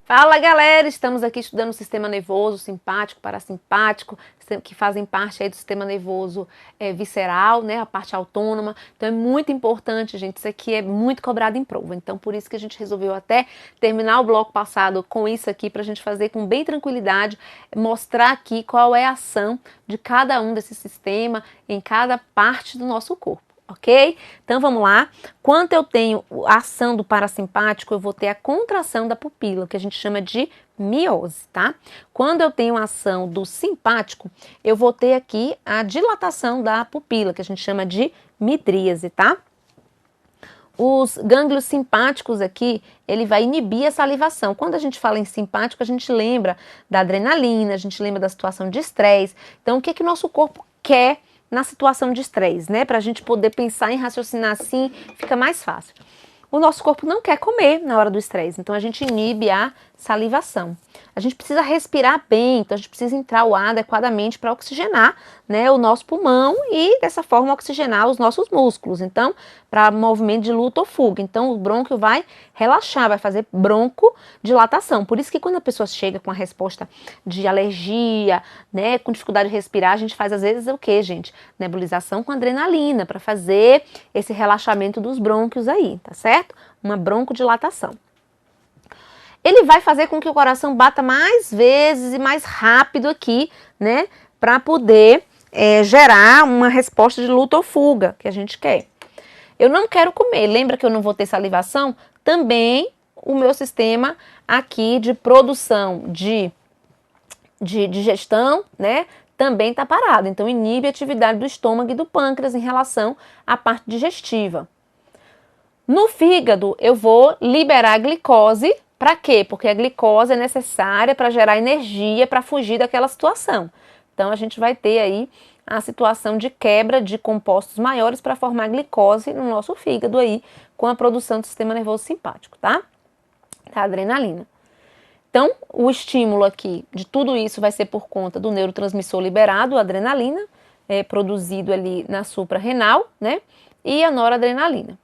Fala galera, estamos aqui estudando o sistema nervoso simpático, parasimpático, que fazem parte aí do sistema nervoso visceral, né, a parte autônoma. Então é muito importante, gente, isso aqui é muito cobrado em prova. Então por isso que a gente resolveu até terminar o bloco passado com isso aqui, pra gente fazer com bem tranquilidade, mostrar aqui qual é a ação de cada um desse sistema em cada parte do nosso corpo. Ok? Então vamos lá. Quando eu tenho a ação do parasimpático, eu vou ter a contração da pupila, que a gente chama de miose, tá? Quando eu tenho a ação do simpático, eu vou ter aqui a dilatação da pupila, que a gente chama de midríase, tá? Os gânglios simpáticos aqui, ele vai inibir a salivação. Quando a gente fala em simpático, a gente lembra da adrenalina, a gente lembra da situação de estresse. Então, o que o nosso corpo quer na situação de estresse, né? Para a gente poder pensar e raciocinar assim, fica mais fácil. O nosso corpo não quer comer na hora do estresse, então a gente inibe a salivação. A gente precisa respirar bem, então a gente precisa entrar o ar adequadamente para oxigenar, né, o nosso pulmão e dessa forma oxigenar os nossos músculos. Então, para movimento de luta ou fuga. Então, o brônquio vai relaxar, vai fazer broncodilatação. Por isso que quando a pessoa chega com a resposta de alergia, né, com dificuldade de respirar, a gente faz às vezes o quê, gente? Nebulização com adrenalina para fazer esse relaxamento dos brônquios aí, tá certo? Uma broncodilatação. Ele vai fazer com que o coração bata mais vezes e mais rápido aqui, né? Para poder gerar uma resposta de luta ou fuga que a gente quer. Eu não quero comer, lembra que eu não vou ter salivação? Também o meu sistema aqui de produção de digestão, né? Também está parado. Então, inibe a atividade do estômago e do pâncreas em relação à parte digestiva. No fígado, eu vou liberar a glicose. Para quê? Porque a glicose é necessária para gerar energia para fugir daquela situação. Então, a gente vai ter aí a situação de quebra de compostos maiores para formar glicose no nosso fígado aí, com a produção do sistema nervoso simpático, tá? Da adrenalina. Então, o estímulo aqui de tudo isso vai ser por conta do neurotransmissor liberado, a adrenalina, produzido ali na suprarrenal, né? E a noradrenalina.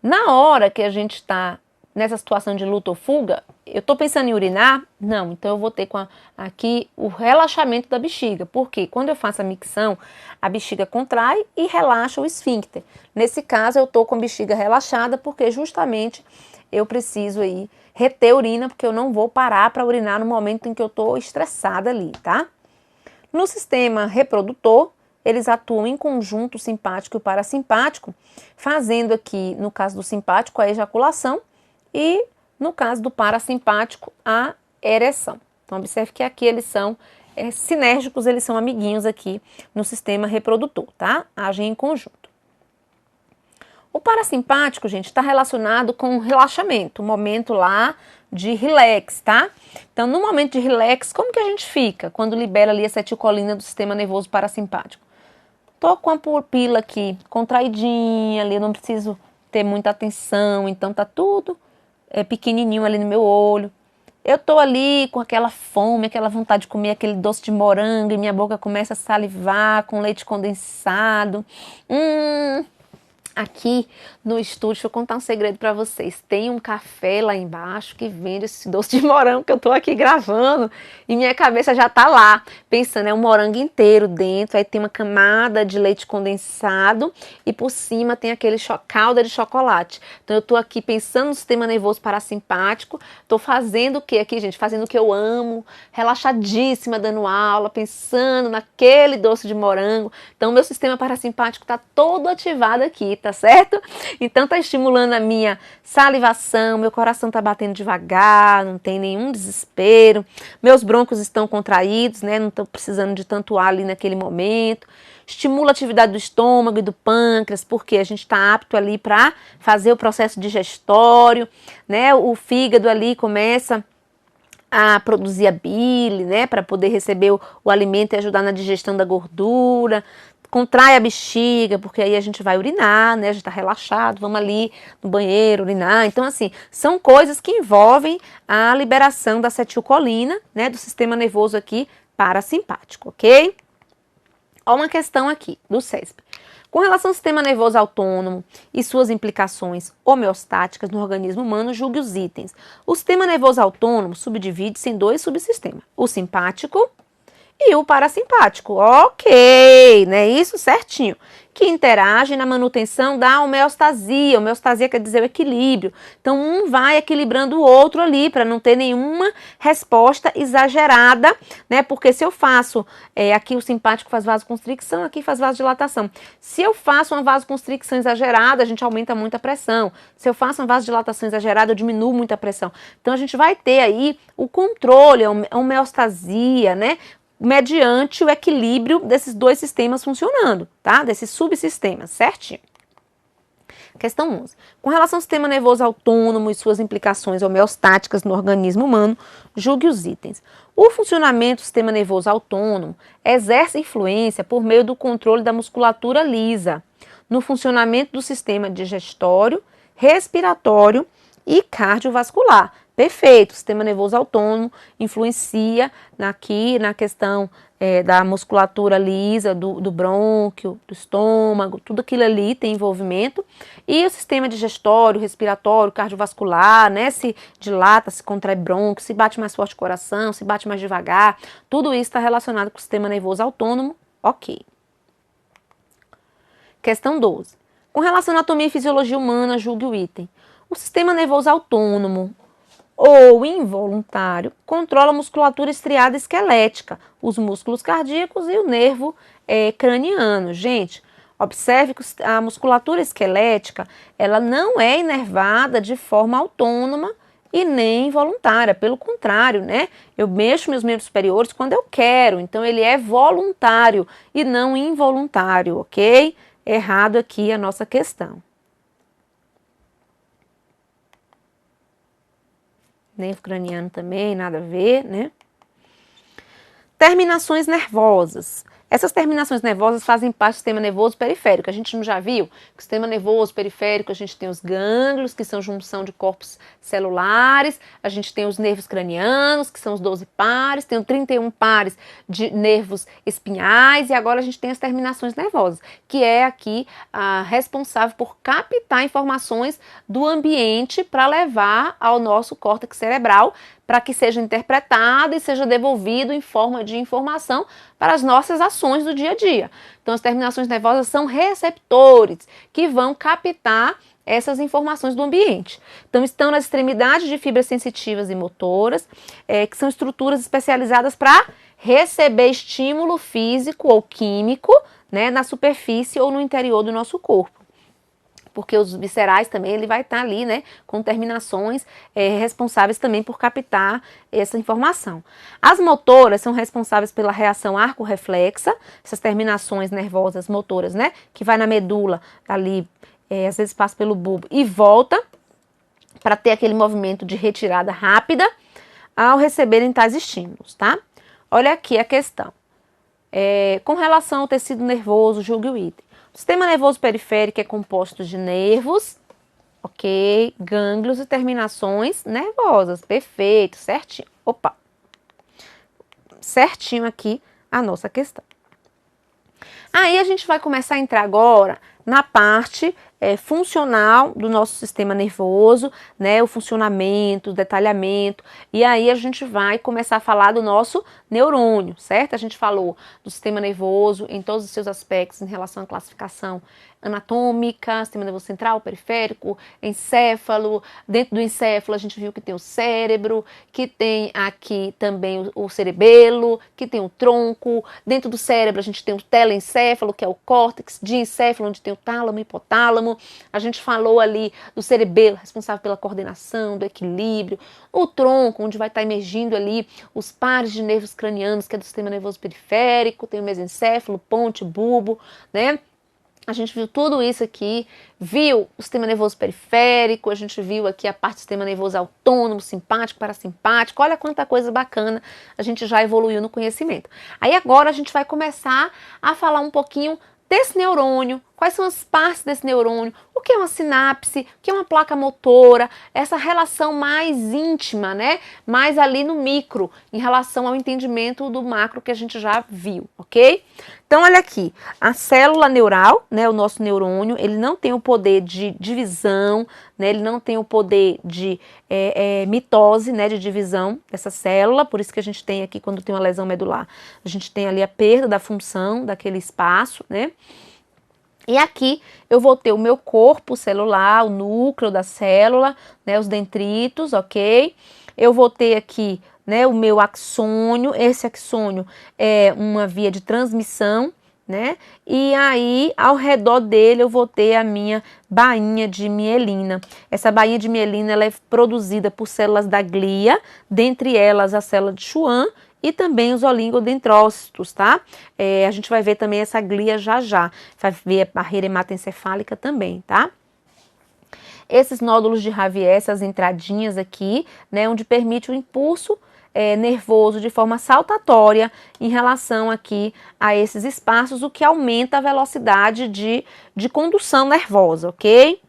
Na hora que a gente está nessa situação de luta ou fuga, eu estou pensando em urinar? Não, então eu vou ter aqui o relaxamento da bexiga. Porque quando eu faço a micção, a bexiga contrai e relaxa o esfíncter. Nesse caso, eu estou com a bexiga relaxada porque justamente eu preciso aí reter urina, porque eu não vou parar para urinar no momento em que eu estou estressada ali, tá? No sistema reprodutor, eles atuam em conjunto, o simpático e o parasimpático, fazendo aqui, no caso do simpático, a ejaculação e, no caso do parasimpático, a ereção. Então, observe que aqui eles são sinérgicos, eles são amiguinhos aqui no sistema reprodutor, tá? Agem em conjunto. O parasimpático, gente, está relacionado com o relaxamento, o momento lá de relax, tá? Então, no momento de relax, como que a gente fica quando libera ali a acetilcolina do sistema nervoso parasimpático? Tô com a pupila aqui contraidinha ali, eu não preciso ter muita atenção, então tá tudo pequenininho ali no meu olho. Eu tô ali com aquela fome, aquela vontade de comer aquele doce de morango e minha boca começa a salivar com leite condensado. Aqui no estúdio, deixa eu contar um segredo para vocês. Tem um café lá embaixo que vende esse doce de morango que eu tô aqui gravando e minha cabeça já tá lá, pensando, é um morango inteiro dentro, aí tem uma camada de leite condensado e por cima tem aquele calda de chocolate. Então eu tô aqui pensando no sistema nervoso parasimpático, tô fazendo o que aqui, gente? Fazendo o que eu amo, relaxadíssima, dando aula, pensando naquele doce de morango. Então meu sistema parasimpático tá todo ativado aqui, tá certo? Então tá estimulando a minha salivação, meu coração tá batendo devagar, não tem nenhum desespero, meus brônquios estão contraídos, né? Não tô precisando de tanto ar ali naquele momento. Estimula a atividade do estômago e do pâncreas, porque a gente tá apto ali para fazer o processo digestório, né? O fígado ali começa a produzir a bile, né? Para poder receber o alimento e ajudar na digestão da gordura. Contrai a bexiga, porque aí a gente vai urinar, né? A gente tá relaxado, vamos ali no banheiro urinar. Então, assim, são coisas que envolvem a liberação da acetilcolina, né? Do sistema nervoso aqui parasimpático, ok? Ó uma questão aqui do CESP. Com relação ao sistema nervoso autônomo e suas implicações homeostáticas no organismo humano, julgue os itens. O sistema nervoso autônomo subdivide-se em 2 subsistemas, o simpático e o parasimpático. Ok, né? Isso certinho. Que interagem na manutenção da homeostasia. Homeostasia quer dizer o equilíbrio. Então, um vai equilibrando o outro ali, para não ter nenhuma resposta exagerada, né? Porque se eu faço, aqui o simpático faz vasoconstricção, aqui faz vasodilatação. Se eu faço uma vasoconstricção exagerada, a gente aumenta muito a pressão. Se eu faço uma vasodilatação exagerada, eu diminuo muito a pressão. Então, a gente vai ter aí o controle, a homeostasia, né? Mediante o equilíbrio desses 2 sistemas funcionando, tá? Desses subsistemas, certinho? Questão 11. Com relação ao sistema nervoso autônomo e suas implicações homeostáticas no organismo humano, julgue os itens. O funcionamento do sistema nervoso autônomo exerce influência por meio do controle da musculatura lisa, no funcionamento do sistema digestório, respiratório e cardiovascular. Perfeito, o sistema nervoso autônomo influencia aqui na questão da musculatura lisa, do brônquio, do estômago, tudo aquilo ali tem envolvimento. E o sistema digestório, respiratório, cardiovascular, né, se dilata, se contrai brônquio, se bate mais forte o coração, se bate mais devagar, tudo isso está relacionado com o sistema nervoso autônomo, ok. Questão 12. Com relação à anatomia e fisiologia humana, julgue o item. O sistema nervoso autônomo ou involuntário controla a musculatura estriada esquelética, os músculos cardíacos e o nervo craniano. Gente, observe que a musculatura esquelética, ela não é inervada de forma autônoma e nem involuntária, pelo contrário, né? Eu mexo meus membros superiores quando eu quero, então ele é voluntário e não involuntário, ok? Errado aqui a nossa questão. Nervo craniano também, nada a ver, né? Terminações nervosas. Essas terminações nervosas fazem parte do sistema nervoso periférico. A gente não já viu que o sistema nervoso periférico, a gente tem os gânglios, que são junção de corpos celulares, a gente tem os nervos cranianos, que são os 12 pares, tem os 31 pares de nervos espinhais, e agora a gente tem as terminações nervosas, que é aqui responsável por captar informações do ambiente para levar ao nosso córtex cerebral, para que seja interpretado e seja devolvido em forma de informação para as nossas ações do dia a dia. Então, as terminações nervosas são receptores que vão captar essas informações do ambiente. Então, estão nas extremidades de fibras sensitivas e motoras, que são estruturas especializadas para receber estímulo físico ou químico, né, na superfície ou no interior do nosso corpo. Porque os viscerais também, ele vai estar ali, né, com terminações responsáveis também por captar essa informação. As motoras são responsáveis pela reação arco-reflexa, essas terminações nervosas motoras, né, que vai na medula, ali, às vezes passa pelo bulbo e volta, para ter aquele movimento de retirada rápida ao receberem tais estímulos, tá? Olha aqui a questão. Com relação ao tecido nervoso, julgue o item. O sistema nervoso periférico é composto de nervos, ok, gânglios e terminações nervosas. Perfeito, certinho. Opa! Certinho aqui a nossa questão. Aí a gente vai começar a entrar agora na parte funcional do nosso sistema nervoso, né, o funcionamento, o detalhamento, e aí a gente vai começar a falar do nosso neurônio, certo? A gente falou do sistema nervoso em todos os seus aspectos em relação à classificação anatômica, sistema nervoso central, periférico, encéfalo. Dentro do encéfalo a gente viu que tem o cérebro, que tem aqui também o cerebelo, que tem o tronco. Dentro do cérebro a gente tem o telencéfalo, que é o córtex, diencéfalo, onde tem o tálamo e hipotálamo. A gente falou ali do cerebelo, responsável pela coordenação, do equilíbrio. O tronco, onde vai estar emergindo ali os pares de nervos cranianos, que é do sistema nervoso periférico. Tem o mesencéfalo, ponte, bulbo, né? A gente viu tudo isso aqui, viu o sistema nervoso periférico, a gente viu aqui a parte do sistema nervoso autônomo, simpático, parasimpático. Olha quanta coisa bacana a gente já evoluiu no conhecimento. Aí agora a gente vai começar a falar um pouquinho desse neurônio, quais são as partes desse neurônio, o que é uma sinapse, o que é uma placa motora, essa relação mais íntima, né? Mais ali no micro, em relação ao entendimento do macro que a gente já viu, ok? Então, olha aqui, a célula neural, né, o nosso neurônio, ele não tem o poder de divisão, né, ele não tem o poder de mitose, né, de divisão dessa célula, por isso que a gente tem aqui, quando tem uma lesão medular, a gente tem ali a perda da função daquele espaço, né? E aqui eu vou ter o meu corpo celular, o núcleo da célula, né, os dendritos, ok? Eu vou ter aqui, né, o meu axônio, esse axônio é uma via de transmissão, né? E aí, ao redor dele, eu vou ter a minha bainha de mielina. Essa bainha de mielina, ela é produzida por células da glia, dentre elas a célula de Schwann, e também os oligodendrócitos, tá? A gente vai ver também essa glia já. Vai ver a barreira hematoencefálica também, tá? Esses nódulos de Javier, essas entradinhas aqui, né? Onde permite o impulso nervoso de forma saltatória em relação aqui a esses espaços, o que aumenta a velocidade de condução nervosa, ok?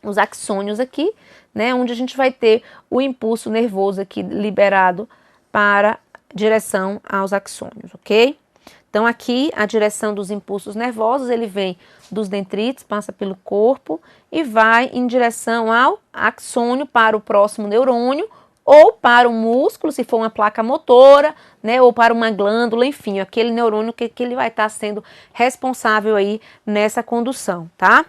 Os axônios aqui, né, onde a gente vai ter o impulso nervoso aqui liberado para direção aos axônios, ok? Então aqui a direção dos impulsos nervosos, ele vem dos dendritos, passa pelo corpo e vai em direção ao axônio para o próximo neurônio ou para o músculo, se for uma placa motora, né, ou para uma glândula, enfim, aquele neurônio que ele vai estar sendo responsável aí nessa condução, tá?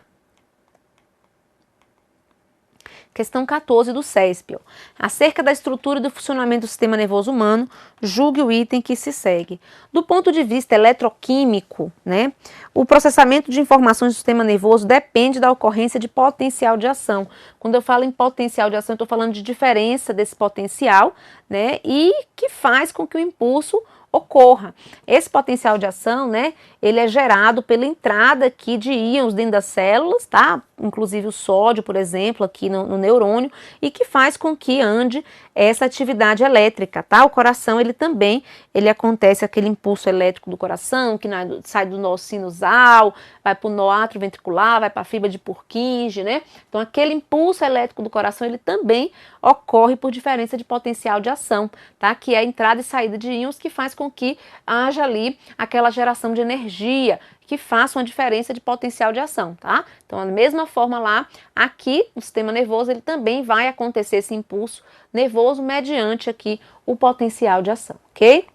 Questão 14 do CESP. Acerca da estrutura e do funcionamento do sistema nervoso humano, julgue o item que se segue. Do ponto de vista eletroquímico, né, o processamento de informações do sistema nervoso depende da ocorrência de potencial de ação. Quando eu falo em potencial de ação, eu estou falando de diferença desse potencial, né, e que faz com que o impulso ocorra. Esse potencial de ação, né, ele é gerado pela entrada aqui de íons dentro das células, tá? Inclusive o sódio, por exemplo, aqui no neurônio, e que faz com que ande essa atividade elétrica, tá? O coração, ele acontece aquele impulso elétrico do coração, que sai do nó sinusal, vai para o nó atrioventricular, vai para a fibra de Purkinje, né? Então, aquele impulso elétrico do coração, ele também ocorre por diferença de potencial de ação, tá? Que é a entrada e saída de íons que faz com que haja ali aquela geração de energia, que faça uma diferença de potencial de ação, tá? Então, da mesma forma lá, aqui no sistema nervoso, ele também vai acontecer esse impulso nervoso mediante aqui o potencial de ação, ok?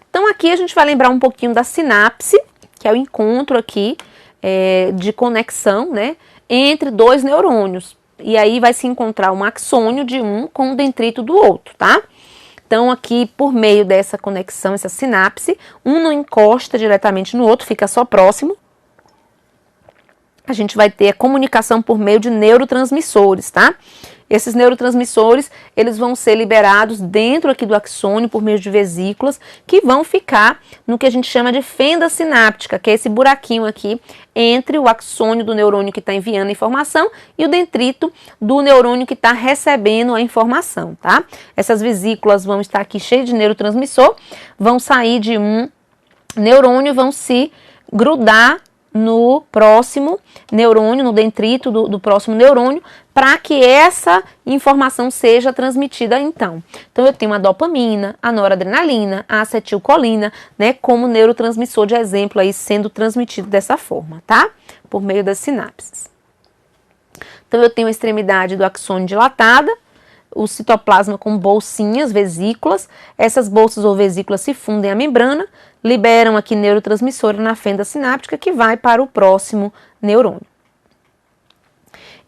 Então, aqui a gente vai lembrar um pouquinho da sinapse, que é o encontro aqui de conexão, né, entre dois neurônios. E aí vai se encontrar um axônio de um com o dendrito do outro, tá? Então, aqui, por meio dessa conexão, essa sinapse, um não encosta diretamente no outro, fica só próximo. A gente vai ter a comunicação por meio de neurotransmissores, tá? Esses neurotransmissores, eles vão ser liberados dentro aqui do axônio por meio de vesículas que vão ficar no que a gente chama de fenda sináptica, que é esse buraquinho aqui entre o axônio do neurônio que está enviando a informação e o dendrito do neurônio que está recebendo a informação, tá? Essas vesículas vão estar aqui cheias de neurotransmissor, vão sair de um neurônio, vão se grudar no próximo neurônio, no dendrito do próximo neurônio, para que essa informação seja transmitida então. Então eu tenho a dopamina, a noradrenalina, a acetilcolina, né, como neurotransmissor de exemplo aí sendo transmitido dessa forma, tá? Por meio das sinapses. Então eu tenho a extremidade do axônio dilatada, o citoplasma com bolsinhas, vesículas. Essas bolsas ou vesículas se fundem à membrana, liberam aqui neurotransmissor na fenda sináptica que vai para o próximo neurônio.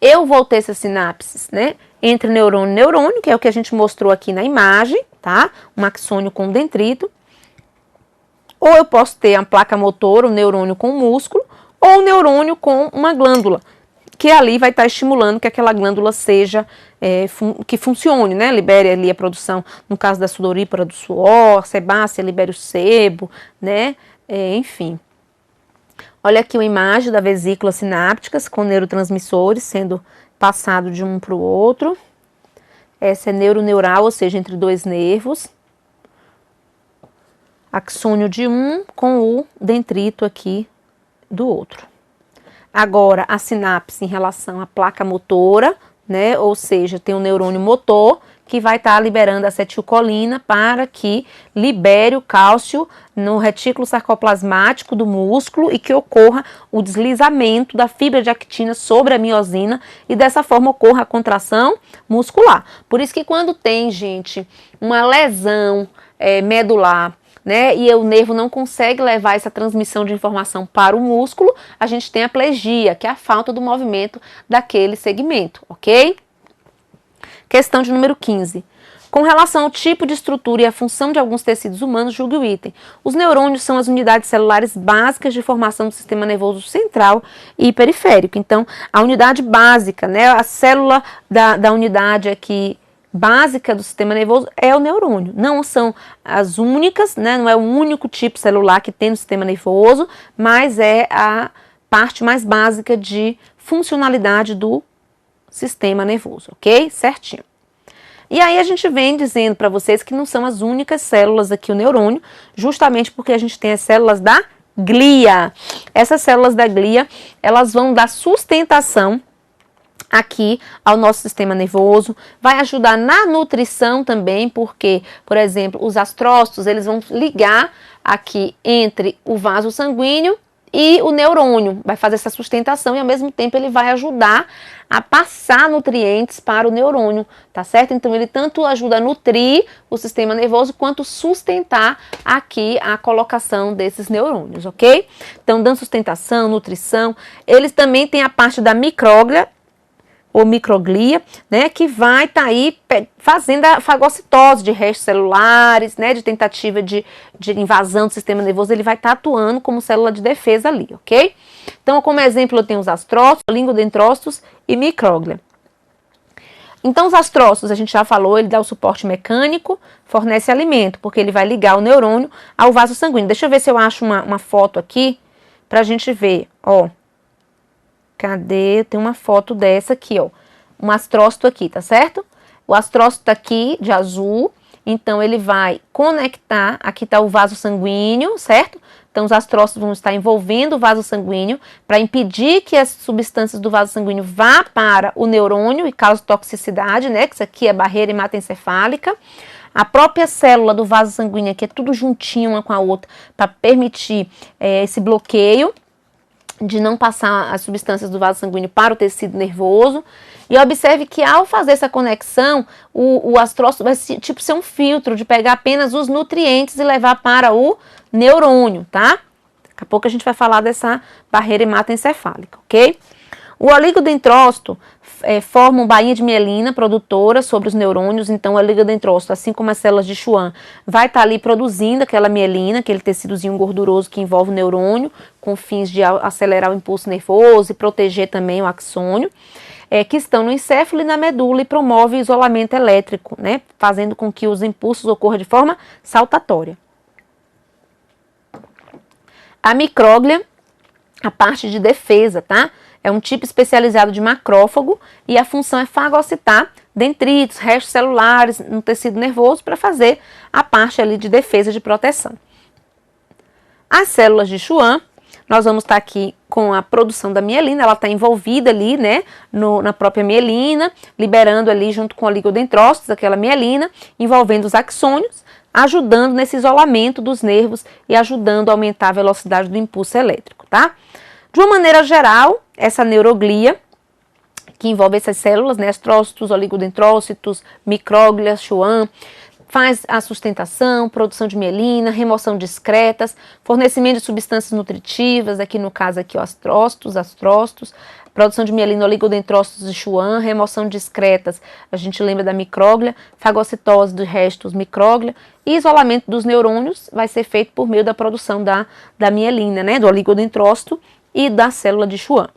Eu vou ter essas sinapses, né, entre neurônio e neurônio, que é o que a gente mostrou aqui na imagem, tá? Um axônio com dendrito. Ou eu posso ter a placa motora, o neurônio com músculo, ou o neurônio com uma glândula, que ali vai estar estimulando que aquela glândula seja, que funcione, né? Libere ali a produção, no caso da sudorípara do suor, sebácea, libere o sebo, né? Enfim. Olha aqui uma imagem da vesícula sinápticas com neurotransmissores sendo passado de um para o outro. Essa é neuroneural, ou seja, entre dois nervos. Axônio de um com o dendrito aqui do outro. Agora, a sinapse em relação à placa motora, né? Ou seja, tem um neurônio motor que vai estar liberando acetilcolina para que libere o cálcio no retículo sarcoplasmático do músculo e que ocorra o deslizamento da fibra de actina sobre a miosina e dessa forma ocorra a contração muscular. Por isso que quando tem, gente, uma lesão medular, né, e o nervo não consegue levar essa transmissão de informação para o músculo, a gente tem a plegia, que é a falta do movimento daquele segmento, ok? Questão de número 15. Com relação ao tipo de estrutura e a função de alguns tecidos humanos, julgue o item. Os neurônios são as unidades celulares básicas de formação do sistema nervoso central e periférico. Então, a unidade básica, né, a célula da unidade aqui básica do sistema nervoso é o neurônio. Não são as únicas, né, não é o único tipo celular que tem no sistema nervoso, mas é a parte mais básica de funcionalidade do sistema nervoso, ok? Certinho. E aí a gente vem dizendo para vocês que não são as únicas células aqui o neurônio, justamente porque a gente tem as células da glia. Essas células da glia, elas vão dar sustentação aqui ao nosso sistema nervoso, vai ajudar na nutrição também, porque, por exemplo, os astrócitos, eles vão ligar aqui entre o vaso sanguíneo e o neurônio, vai fazer essa sustentação e ao mesmo tempo ele vai ajudar a passar nutrientes para o neurônio, tá certo? Então ele tanto ajuda a nutrir o sistema nervoso quanto sustentar aqui a colocação desses neurônios, ok? Então dando sustentação, nutrição, eles também têm a parte da micróglia, ou microglia, né, que vai estar aí fazendo a fagocitose de restos celulares, né, de tentativa de invasão do sistema nervoso, ele vai estar atuando como célula de defesa ali, ok? Então, como exemplo, eu tenho os astrócitos, oligodendrócitos e micróglia. Então, os astrócitos, a gente já falou, ele dá o suporte mecânico, fornece alimento, porque ele vai ligar o neurônio ao vaso sanguíneo. Deixa eu ver se eu acho uma foto aqui, pra gente ver, ó. Cadê? Tem uma foto dessa aqui, ó. Um astrócito aqui, tá certo? O astrócito tá aqui, de azul. Então, ele vai conectar. Aqui tá o vaso sanguíneo, certo? Então, os astrócitos vão estar envolvendo o vaso sanguíneo para impedir que as substâncias do vaso sanguíneo vá para o neurônio e cause toxicidade, né? Que isso aqui é barreira hematoencefálica. A própria célula do vaso sanguíneo aqui é tudo juntinho uma com a outra para permitir esse bloqueio de não passar as substâncias do vaso sanguíneo para o tecido nervoso. E observe que ao fazer essa conexão, o astrócito vai ser um filtro de pegar apenas os nutrientes e levar para o neurônio, tá? Daqui a pouco a gente vai falar dessa barreira hematoencefálica, ok? O oligodendrócito forma uma bainha de mielina produtora sobre os neurônios, então o oligodendrócito, assim como as células de Schwann, vai estar ali produzindo aquela mielina, aquele tecidozinho gorduroso que envolve o neurônio, com fins de acelerar o impulso nervoso e proteger também o axônio, que estão no encéfalo e na medula e promove o isolamento elétrico, né, fazendo com que os impulsos ocorram de forma saltatória. A micróglia, a parte de defesa, tá? É um tipo especializado de macrófago e a função é fagocitar dendritos, restos celulares no tecido nervoso para fazer a parte ali de defesa de proteção. As células de Schwann, nós vamos estar aqui com a produção da mielina, ela está envolvida ali, né, na própria mielina, liberando ali junto com oligodendrócitos aquela mielina, envolvendo os axônios, ajudando nesse isolamento dos nervos e ajudando a aumentar a velocidade do impulso elétrico, tá? De uma maneira geral, essa neuroglia, que envolve essas células, né, astrócitos, oligodendrócitos, micróglias, Schwann, faz a sustentação, produção de mielina, remoção de excretas, fornecimento de substâncias nutritivas, aqui no caso aqui, ó, astrócitos, produção de mielina, oligodendrócitos e Schwann, remoção de excretas, a gente lembra da micróglia, fagocitose de restos micróglia, e isolamento dos neurônios vai ser feito por meio da produção da mielina, né, do oligodendrócito e da célula de Schwann.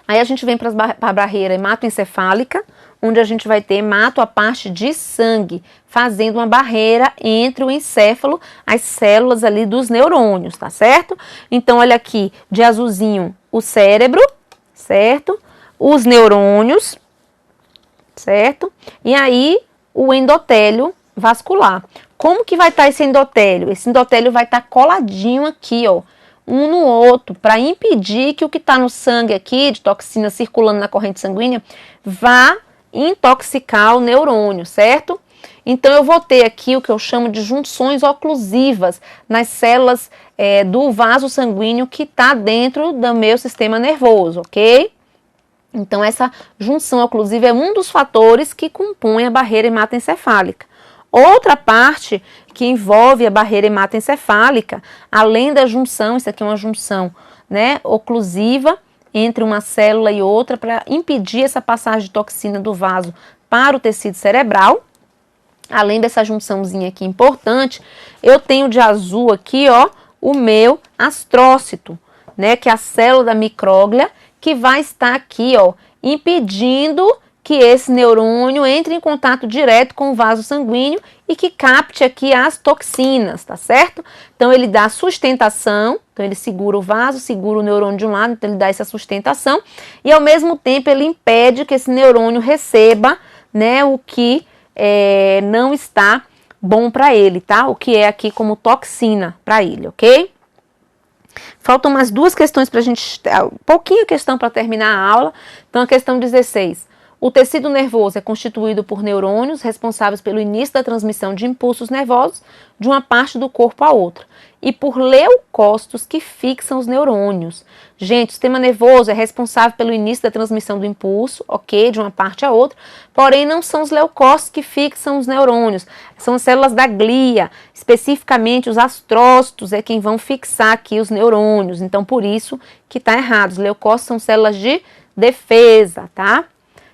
Aí a gente vem para a barreira hematoencefálica, onde a gente vai ter a parte de sangue, fazendo uma barreira entre o encéfalo, as células ali dos neurônios, tá certo? Então, olha aqui, de azulzinho, o cérebro, certo? Os neurônios, certo? E aí, o endotélio vascular. Como que vai estar esse endotélio? Esse endotélio vai estar coladinho aqui, ó, um no outro, para impedir que o que está no sangue aqui, de toxina circulando na corrente sanguínea, vá intoxicar o neurônio, certo? Então, eu vou ter aqui o que eu chamo de junções oclusivas nas células do vaso sanguíneo que está dentro do meu sistema nervoso, ok? Então, essa junção oclusiva é um dos fatores que compõe a barreira hematoencefálica. Outra parte que envolve a barreira hematoencefálica, além da junção, isso aqui é uma junção, né, oclusiva entre uma célula e outra para impedir essa passagem de toxina do vaso para o tecido cerebral. Além dessa junçãozinha aqui importante, eu tenho de azul aqui, ó, o meu astrócito, né, que é a célula da micróglia, que vai estar aqui, ó, impedindo que esse neurônio entre em contato direto com o vaso sanguíneo e que capte aqui as toxinas, tá certo? Então, ele dá sustentação, então ele segura o vaso, segura o neurônio de um lado, então ele dá essa sustentação, e ao mesmo tempo ele impede que esse neurônio receba, né, o que não está bom para ele, tá? O que é aqui como toxina para ele, ok? Faltam umas duas questões para a gente, pouquinha questão para terminar a aula. Então, a questão 16. O tecido nervoso é constituído por neurônios responsáveis pelo início da transmissão de impulsos nervosos de uma parte do corpo a outra e por leucócitos que fixam os neurônios. Gente, o sistema nervoso é responsável pelo início da transmissão do impulso, ok, de uma parte a outra, porém não são os leucócitos que fixam os neurônios, são as células da glia, especificamente os astrócitos é quem vão fixar aqui os neurônios, então por isso que está errado, os leucócitos são células de defesa, tá?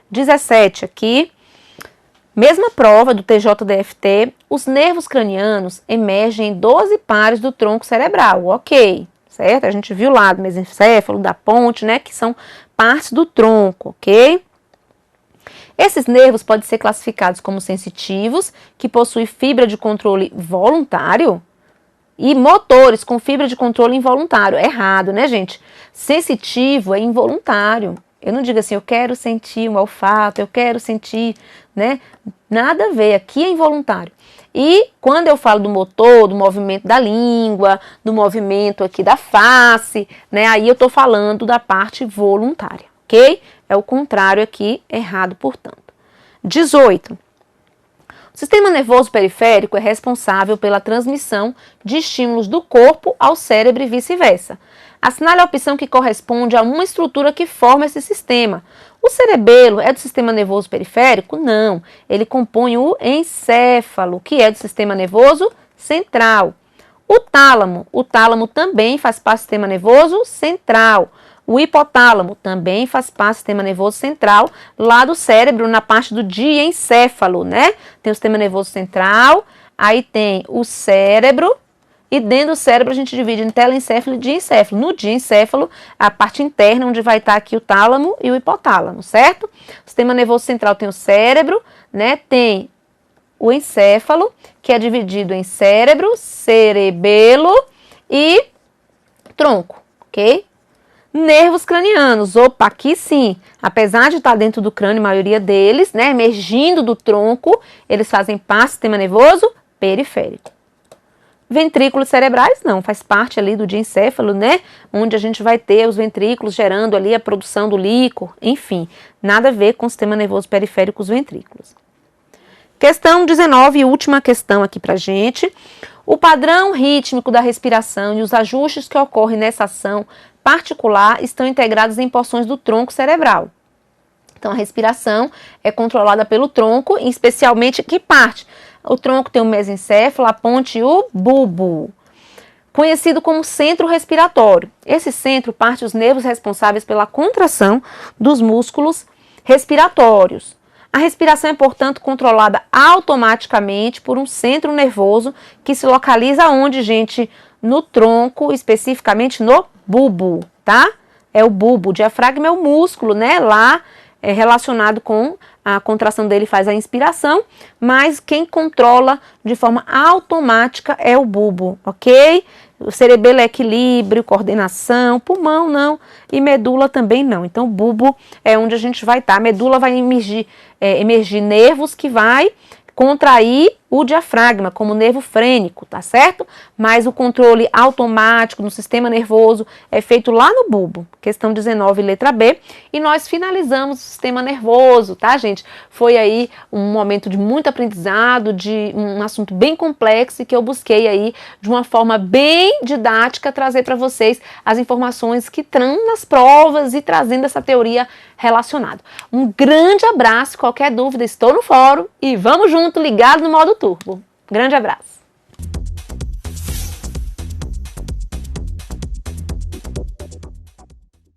17 aqui, mesma prova do TJDFT, os nervos cranianos emergem em 12 pares do tronco cerebral, ok, certo? A gente viu lá do mesencéfalo, da ponte, né, que são partes do tronco, ok? Esses nervos podem ser classificados como sensitivos, que possuem fibra de controle voluntário, e motores com fibra de controle involuntário. Errado, né, gente? Sensitivo é involuntário. Eu não digo assim, eu quero sentir um olfato, eu quero sentir, né? Nada a ver, aqui é involuntário. E quando eu falo do motor, do movimento da língua, do movimento aqui da face, né? Aí eu tô falando da parte voluntária, ok? É o contrário aqui, errado, portanto. 18. O sistema nervoso periférico é responsável pela transmissão de estímulos do corpo ao cérebro e vice-versa. Assinale a opção que corresponde a uma estrutura que forma esse sistema. O cerebelo é do sistema nervoso periférico? Não. Ele compõe o encéfalo, que é do sistema nervoso central. O tálamo também faz parte do sistema nervoso central. O hipotálamo também faz parte do sistema nervoso central, lá do cérebro, na parte do diencéfalo, né? Tem o sistema nervoso central, aí tem o cérebro, e dentro do cérebro a gente divide em telencéfalo e diencéfalo. No diencéfalo, a parte interna, onde vai estar aqui o tálamo e o hipotálamo, certo? O sistema nervoso central tem o cérebro, né? Tem o encéfalo, que é dividido em cérebro, cerebelo e tronco, ok? Nervos cranianos, opa, aqui sim, apesar de estar dentro do crânio, a maioria deles, né, emergindo do tronco, eles fazem parte do sistema nervoso periférico. Ventrículos cerebrais, não, faz parte ali do diencéfalo, né, onde a gente vai ter os ventrículos gerando ali a produção do líquor, enfim, nada a ver com o sistema nervoso periférico, os ventrículos. Questão 19, última questão aqui pra gente. O padrão rítmico da respiração e os ajustes que ocorrem nessa ação particular estão integrados em porções do tronco cerebral. Então, a respiração é controlada pelo tronco, especialmente que parte? O tronco tem o mesencéfalo, a ponte e o bulbo, conhecido como centro respiratório. Esse centro parte os nervos responsáveis pela contração dos músculos respiratórios. A respiração é, portanto, controlada automaticamente por um centro nervoso que se localiza onde, gente? No tronco, especificamente no bulbo, tá? É o bulbo. O diafragma é o músculo, né? Lá é relacionado com a contração dele, faz a inspiração, mas quem controla de forma automática é o bulbo, ok? O cerebelo é equilíbrio, coordenação, pulmão não, e medula também não. Então, o bulbo é onde a gente vai estar. A medula vai emergir nervos que vai contrair o diafragma como nervo frênico, tá certo? Mas o controle automático no sistema nervoso é feito lá no bulbo, questão 19, letra B, e nós finalizamos o sistema nervoso, tá, gente? Foi aí um momento de muito aprendizado, de um assunto bem complexo e que eu busquei aí, de uma forma bem didática, trazer para vocês as informações que estão nas provas e trazendo essa teoria relacionada. Um grande abraço, qualquer dúvida, estou no fórum e vamos junto, ligado no modo turbo. Grande abraço!